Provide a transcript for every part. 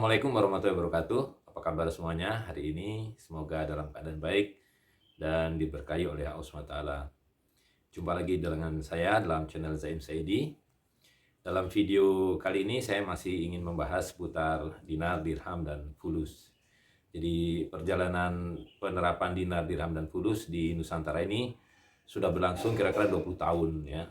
Assalamualaikum warahmatullahi wabarakatuh. Apa kabar semuanya hari ini? Semoga dalam keadaan baik dan diberkahi oleh Allah SWT. Jumpa lagi dengan saya dalam channel Zaim Saidi. Dalam video kali ini saya masih ingin membahas seputar dinar, dirham, dan fulus. Jadi perjalanan penerapan dinar, dirham, dan fulus di Nusantara ini sudah berlangsung kira-kira 20 tahun ya.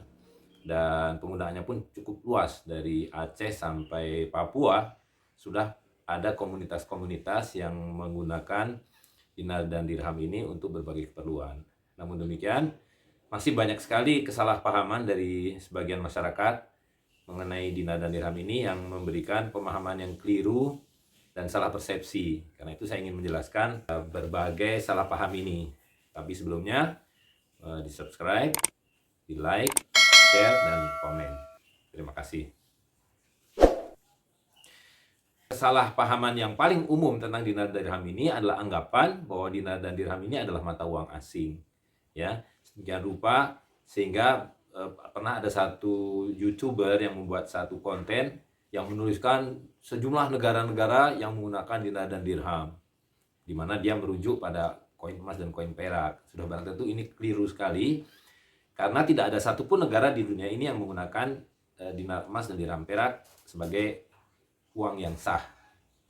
Dan penggunaannya pun cukup luas dari Aceh sampai Papua. Sudah ada komunitas-komunitas yang menggunakan dinar dan dirham ini untuk berbagai keperluan. Namun demikian, masih banyak sekali kesalahpahaman dari sebagian masyarakat mengenai dinar dan dirham ini yang memberikan pemahaman yang keliru dan salah persepsi. Karena itu saya ingin menjelaskan berbagai salah paham ini. Tapi sebelumnya, di-subscribe, di-like, share, dan komen. Terima kasih. Kesalahpahaman yang paling umum tentang dinar dan dirham ini adalah anggapan bahwa dinar dan dirham ini adalah mata uang asing. Ya, sedemikian rupa sehingga pernah ada satu YouTuber yang membuat satu konten yang menuliskan sejumlah negara-negara yang menggunakan dinar dan dirham, di mana dia merujuk pada koin emas dan koin perak. Sudah barang tentu ini keliru sekali, karena tidak ada satupun negara di dunia ini yang menggunakan dinar emas dan dirham perak sebagai uang yang sah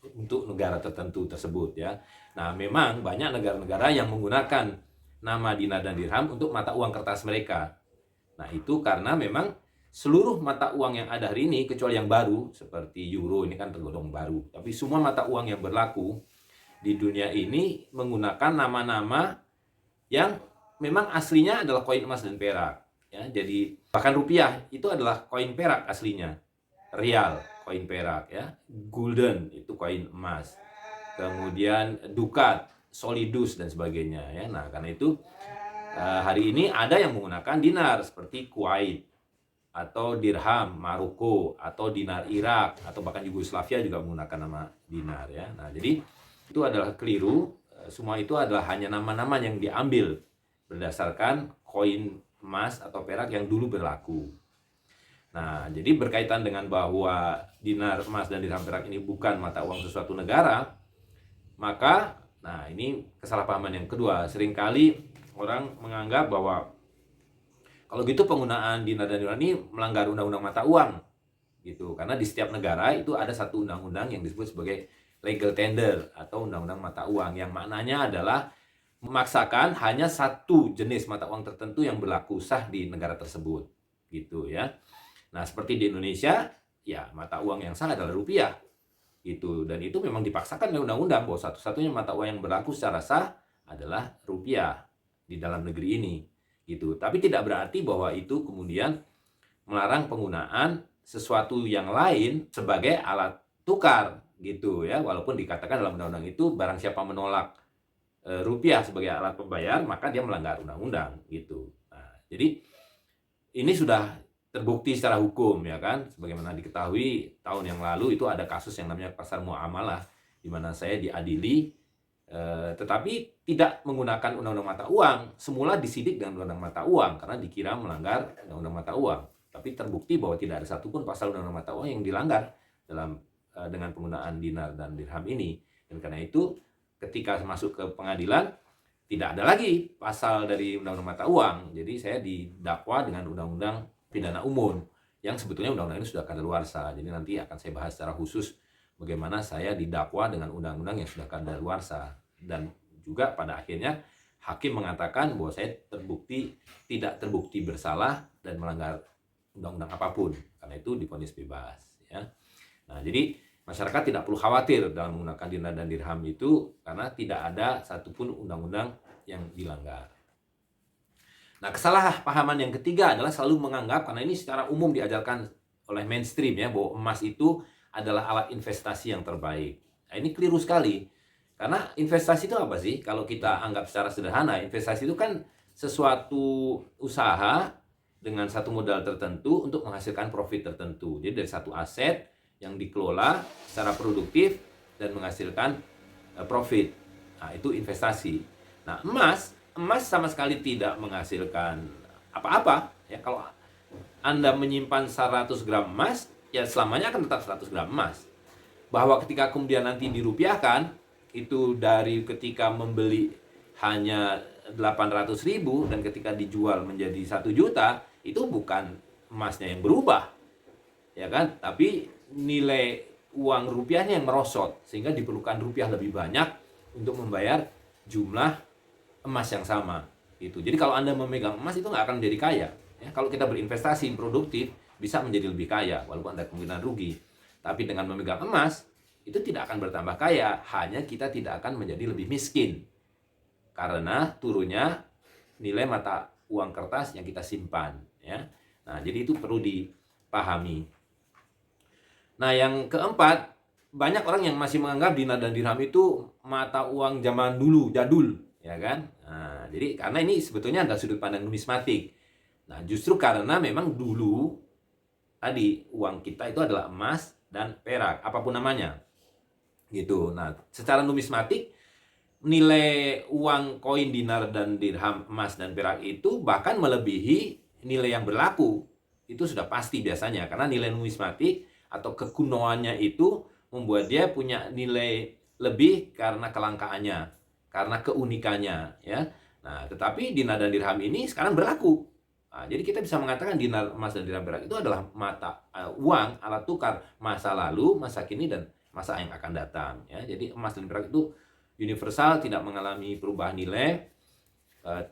untuk negara tertentu tersebut ya. Nah, memang banyak negara-negara yang menggunakan nama dinar dan dirham untuk mata uang kertas mereka. Nah, itu karena memang seluruh mata uang yang ada hari ini, kecuali yang baru seperti euro, ini kan tergolong baru, tapi semua mata uang yang berlaku di dunia ini menggunakan nama-nama yang memang aslinya adalah koin emas dan perak ya. Jadi bahkan rupiah itu adalah koin perak aslinya, rial koin perak ya, gulden itu koin emas, kemudian dukat, solidus, dan sebagainya ya. Nah, karena itu hari ini ada yang menggunakan dinar seperti Kuwait, atau dirham Maroko, atau dinar Irak, atau bahkan Yugoslavia juga menggunakan nama dinar ya. Nah, jadi itu adalah keliru. Semua itu adalah hanya nama-nama yang diambil berdasarkan koin emas atau perak yang dulu berlaku. Nah, jadi berkaitan dengan bahwa dinar emas dan dirham perak ini bukan mata uang sesuatu negara, maka nah ini kesalahpahaman yang kedua. Seringkali orang menganggap bahwa kalau gitu penggunaan dinar dan dirham ini melanggar undang-undang mata uang gitu. Karena di setiap negara itu ada satu undang-undang yang disebut sebagai legal tender atau undang-undang mata uang, yang maknanya adalah memaksakan hanya satu jenis mata uang tertentu yang berlaku sah di negara tersebut gitu ya. Nah, seperti di Indonesia, ya mata uang yang sah adalah rupiah, gitu. Dan itu memang dipaksakan oleh undang-undang bahwa satu-satunya mata uang yang berlaku secara sah adalah rupiah di dalam negeri ini, gitu. Tapi tidak berarti bahwa itu kemudian melarang penggunaan sesuatu yang lain sebagai alat tukar, gitu ya. Walaupun dikatakan dalam undang-undang itu barang siapa menolak rupiah sebagai alat pembayar, maka dia melanggar undang-undang, gitu. Nah, jadi ini sudah terbukti secara hukum ya kan, sebagaimana diketahui tahun yang lalu itu ada kasus yang namanya pasar muamalah, di mana saya diadili tetapi tidak menggunakan undang-undang mata uang. Semula disidik dengan undang-undang mata uang karena dikira melanggar undang-undang mata uang, tapi terbukti bahwa tidak ada satupun pasal undang-undang mata uang yang dilanggar dalam dengan penggunaan dinar dan dirham ini. Dan karena itu ketika masuk ke pengadilan tidak ada lagi pasal dari undang-undang mata uang, jadi saya didakwa dengan undang-undang pidana umum yang sebetulnya undang-undang ini sudah kadaluarsa. Jadi nanti akan saya bahas secara khusus bagaimana saya didakwa dengan undang-undang yang sudah kadaluarsa, dan juga pada akhirnya hakim mengatakan bahwa saya tidak terbukti bersalah dan melanggar undang-undang apapun, karena itu divonis bebas ya. Nah, jadi masyarakat tidak perlu khawatir dalam menggunakan dinar dan dirham itu karena tidak ada satupun undang-undang yang dilanggar. Nah, kesalahpahaman yang ketiga adalah selalu menganggap, karena ini secara umum diajarkan oleh mainstream ya, bahwa emas itu adalah alat investasi yang terbaik. Nah, ini keliru sekali. Karena investasi itu apa sih? Kalau kita anggap secara sederhana, investasi itu kan sesuatu usaha dengan satu modal tertentu untuk menghasilkan profit tertentu. Jadi dari satu aset yang dikelola secara produktif dan menghasilkan profit. Nah, itu investasi. Nah, emas sama sekali tidak menghasilkan apa-apa ya. Kalau Anda menyimpan 100 gram emas, ya selamanya akan tetap 100 gram emas. bahwa ketika kemudian nanti dirupiahkan, itu dari ketika membeli hanya 800.000 dan ketika dijual menjadi 1 juta, itu bukan emasnya yang berubah, ya kan? Tapi nilai uang rupiahnya yang merosot, sehingga diperlukan rupiah lebih banyak untuk membayar jumlah emas yang sama. Gitu. Jadi kalau Anda memegang emas itu nggak akan menjadi kaya. Ya, kalau kita berinvestasi produktif, bisa menjadi lebih kaya, walaupun ada kemungkinan rugi. Tapi dengan memegang emas, itu tidak akan bertambah kaya, hanya kita tidak akan menjadi lebih miskin. Karena turunnya nilai mata uang kertas yang kita simpan. Ya. Nah, jadi itu perlu dipahami. Nah, yang keempat, banyak orang yang masih menganggap dinar dan dirham itu mata uang zaman dulu, jadul, ya kan? Nah, jadi karena ini sebetulnya ada sudut pandang numismatik. Nah, justru karena memang dulu tadi uang kita itu adalah emas dan perak, apapun namanya. Gitu. Nah, secara numismatik nilai uang koin dinar dan dirham, emas dan perak itu bahkan melebihi nilai yang berlaku. Itu sudah pasti biasanya karena nilai numismatik atau kekunoannya itu membuat dia punya nilai lebih karena kelangkaannya, karena keunikannya, ya. Nah, tetapi dinar dan dirham ini sekarang berlaku. Nah, jadi kita bisa mengatakan dinar, emas dan dirham perak itu adalah mata uang alat tukar masa lalu, masa kini dan masa yang akan datang, ya. Jadi emas dan perak itu universal, tidak mengalami perubahan nilai,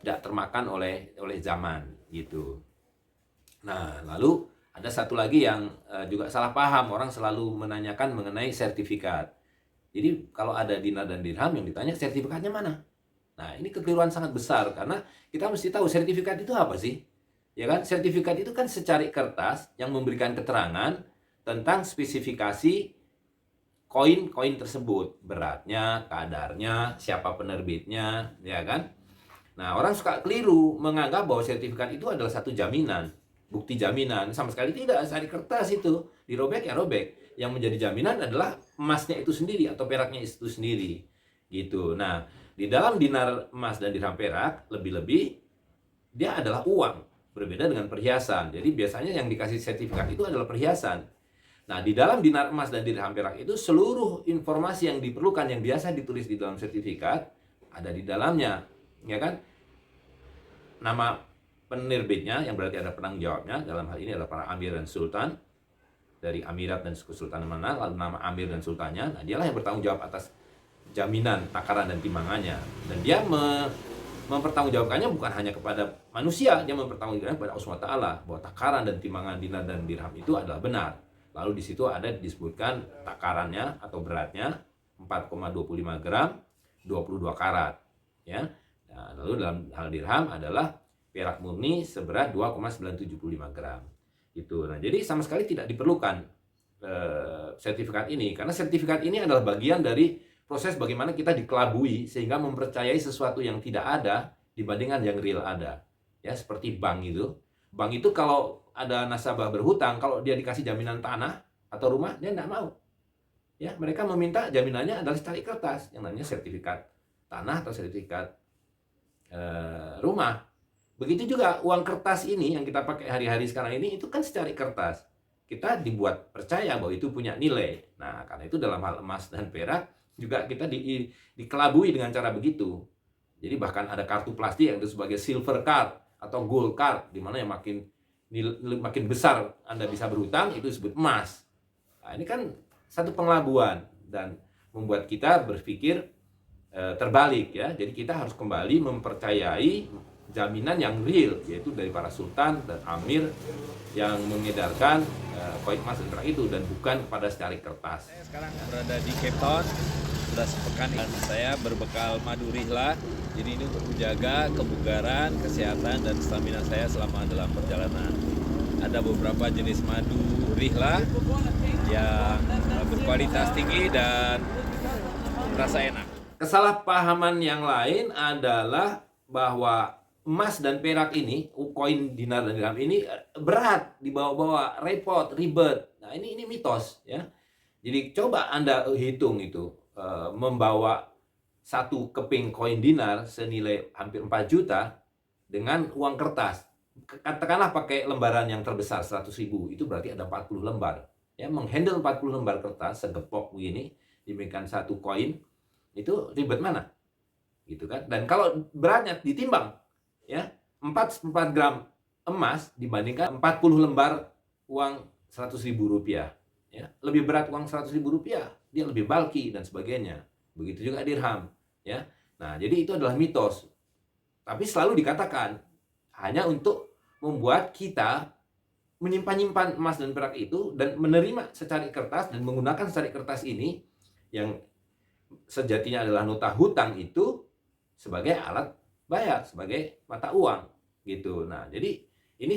tidak termakan oleh zaman, gitu. Nah, lalu ada satu lagi yang juga salah paham, orang selalu menanyakan mengenai sertifikat. Jadi kalau ada dinar dan dirham yang ditanya sertifikatnya mana? Nah, ini kekeliruan sangat besar karena kita mesti tahu sertifikat itu apa sih? Ya kan? Sertifikat itu kan secari kertas yang memberikan keterangan tentang spesifikasi koin-koin tersebut, beratnya, kadarnya, siapa penerbitnya, ya kan? Nah, orang suka keliru menganggap bahwa sertifikat itu adalah satu jaminan, bukti jaminan. Sama sekali tidak, secari kertas itu, dirobek ya robek. Yang menjadi jaminan adalah emasnya itu sendiri atau peraknya itu sendiri. Gitu. Nah, di dalam dinar emas dan dirham perak, lebih-lebih dia adalah uang, berbeda dengan perhiasan. Jadi biasanya yang dikasih sertifikat itu adalah perhiasan. Nah, di dalam dinar emas dan dirham perak itu seluruh informasi yang diperlukan yang biasa ditulis di dalam sertifikat ada di dalamnya, ya kan? Nama penerbitnya yang berarti ada penanggung jawabnya, dalam hal ini adalah para amir dan sultan dari amirat dan kesultanan mana, lalu nama amir dan sultannya. Nah, dialah yang bertanggung jawab atas jaminan, takaran dan timbangannya. Dan dia mempertanggungjawabkannya bukan hanya kepada manusia, dia mempertanggungjawabkan kepada Allah SWT bahwa takaran dan timbangan dinar dan dirham itu adalah benar. Lalu di situ ada disebutkan takarannya atau beratnya 4,25 gram, 22 karat, ya. Nah, lalu dalam hal dirham adalah perak murni seberat 2,975 gram. Itu. Nah, jadi sama sekali tidak diperlukan sertifikat ini karena sertifikat ini adalah bagian dari proses bagaimana kita dikelabui sehingga mempercayai sesuatu yang tidak ada dibandingkan yang real ada. Ya, seperti bank itu. Bank itu kalau ada nasabah berhutang, kalau dia dikasih jaminan tanah atau rumah, dia tidak mau. Ya, mereka meminta jaminannya adalah secari kertas, yang namanya sertifikat tanah atau sertifikat rumah. Begitu juga uang kertas ini yang kita pakai hari-hari sekarang ini, itu kan secari kertas. Kita dibuat percaya bahwa itu punya nilai. Nah, karena itu dalam hal emas dan perak, juga kita dikelabui dengan cara begitu. Jadi bahkan ada kartu plastik yang itu sebagai silver card atau gold card, di mana yang makin besar Anda bisa berhutang, itu disebut emas. Nah, ini kan satu pengelabuan dan membuat kita berpikir terbalik, ya. Jadi kita harus kembali mempercayai jaminan yang real, yaitu dari para sultan dan amir yang mengedarkan koin emas dan perak itu, dan bukan kepada secari kertas. Saya sekarang berada di Cape Town, sudah sepekan dan saya berbekal madu rihla. Jadi ini untuk menjaga kebugaran, kesehatan, dan stamina saya selama dalam perjalanan. Ada beberapa jenis madu rihla yang berkualitas tinggi dan rasa enak. Kesalahpahaman yang lain adalah bahwa emas dan perak ini, koin dinar dan dirham ini berat, dibawa-bawa, repot, ribet. Nah, ini mitos, ya. Jadi coba Anda hitung itu, membawa satu keping koin dinar senilai hampir 4 juta dengan uang kertas. Katakanlah pakai lembaran yang terbesar 100.000, itu berarti ada 40 lembar. Ya, menghandle 40 lembar kertas segepok begini diberikan satu koin, itu ribet mana? Gitu kan. Dan kalau beratnya ditimbang, ya, 4 gram emas dibandingkan 40 lembar uang Rp100.000, ya. Lebih berat uang Rp100.000, dia lebih bulky dan sebagainya. Begitu juga dirham, ya. Nah, jadi itu adalah mitos. Tapi selalu dikatakan hanya untuk membuat kita menyimpan-nyimpan emas dan perak itu dan menerima secari kertas dan menggunakan secari kertas ini yang sejatinya adalah nota hutang itu sebagai alat bayar, sebagai mata uang gitu. Nah, jadi ini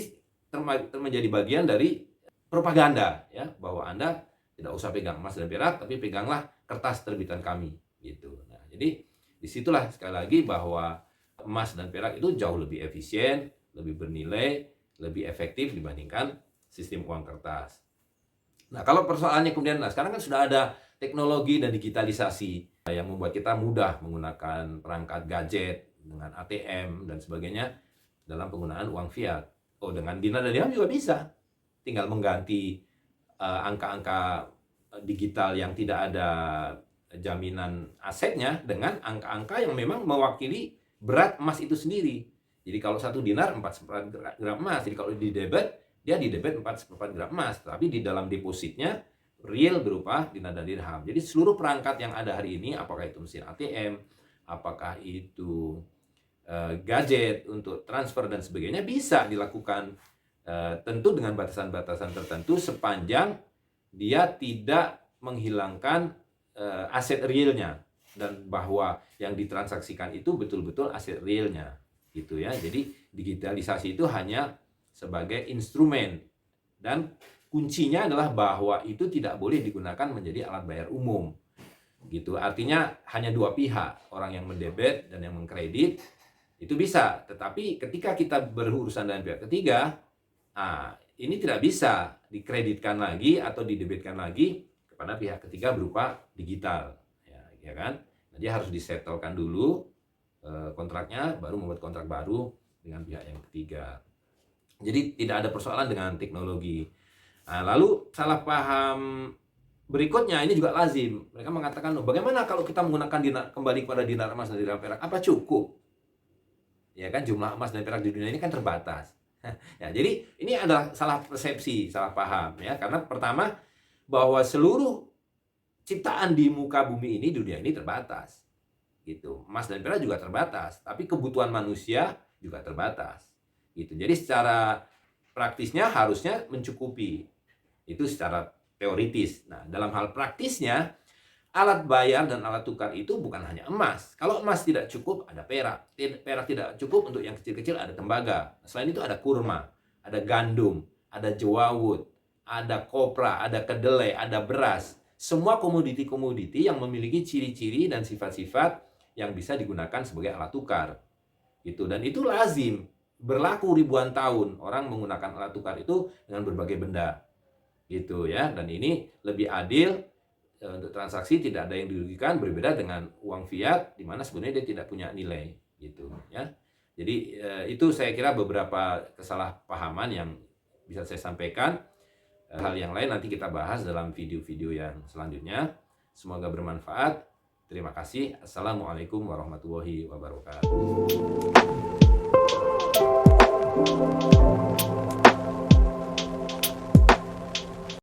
menjadi bagian dari propaganda, ya, bahwa Anda tidak usah pegang emas dan perak, tapi peganglah kertas terbitan kami gitu. Nah, jadi disitulah sekali lagi bahwa emas dan perak itu jauh lebih efisien, lebih bernilai, lebih efektif dibandingkan sistem uang kertas. Nah, kalau persoalannya kemudian, sekarang kan sudah ada teknologi dan digitalisasi yang membuat kita mudah menggunakan perangkat gadget dengan ATM dan sebagainya dalam penggunaan uang fiat. Oh, dengan dinar dan dirham juga bisa. Tinggal mengganti angka-angka digital yang tidak ada jaminan asetnya dengan angka-angka yang memang mewakili berat emas itu sendiri. Jadi kalau 1 dinar 4/4 gram emas. Jadi kalau di debit, dia di debit 4/4 gram emas. Tapi di dalam depositnya real berupa dinar dan dirham. Jadi seluruh perangkat yang ada hari ini, apakah itu mesin ATM, apakah itu gadget untuk transfer dan sebagainya, bisa dilakukan tentu dengan batasan-batasan tertentu sepanjang dia tidak menghilangkan aset realnya dan bahwa yang ditransaksikan itu betul-betul aset realnya. Gitu ya. Jadi digitalisasi itu hanya sebagai instrumen dan kuncinya adalah bahwa itu tidak boleh digunakan menjadi alat bayar umum. Gitu. Artinya hanya dua pihak, orang yang mendebet dan yang mengkredit itu bisa, tetapi ketika kita berurusan dengan pihak ketiga, ini tidak bisa dikreditkan lagi atau didebitkan lagi kepada pihak ketiga berupa digital, ya kan? Nah, dia harus disettlekan dulu kontraknya, baru membuat kontrak baru dengan pihak yang ketiga. Jadi tidak ada persoalan dengan teknologi. Nah, lalu salah paham berikutnya ini juga lazim. Mereka mengatakan, bagaimana kalau kita menggunakan dinar, kembali kepada dinar emas dan dinar perak? Apa cukup? Ya kan, jumlah emas dan perak di dunia ini kan terbatas. Ya, jadi ini adalah salah persepsi, salah paham, ya. Karena pertama, bahwa seluruh ciptaan di muka bumi ini, dunia ini terbatas. Gitu. Emas dan perak juga terbatas, tapi kebutuhan manusia juga terbatas. Gitu. Jadi secara praktisnya harusnya mencukupi. Itu secara teoritis. Nah, dalam hal praktisnya, alat bayar dan alat tukar itu bukan hanya emas. Kalau emas tidak cukup, ada perak. Perak tidak cukup, untuk yang kecil-kecil ada tembaga. Selain itu ada kurma, ada gandum, ada jewawut, ada kopra, ada kedelai, ada beras. Semua komoditi-komoditi yang memiliki ciri-ciri dan sifat-sifat yang bisa digunakan sebagai alat tukar. Gitu. Dan itu lazim, berlaku ribuan tahun orang menggunakan alat tukar itu dengan berbagai benda. Gitu ya. Dan ini lebih adil, untuk transaksi tidak ada yang dirugikan, berbeda dengan uang fiat di mana sebenarnya dia tidak punya nilai gitu ya. Jadi itu saya kira beberapa kesalahpahaman yang bisa saya sampaikan. Hal yang lain nanti kita bahas dalam video-video yang selanjutnya. Semoga bermanfaat. Terima kasih. Assalamualaikum warahmatullahi wabarakatuh.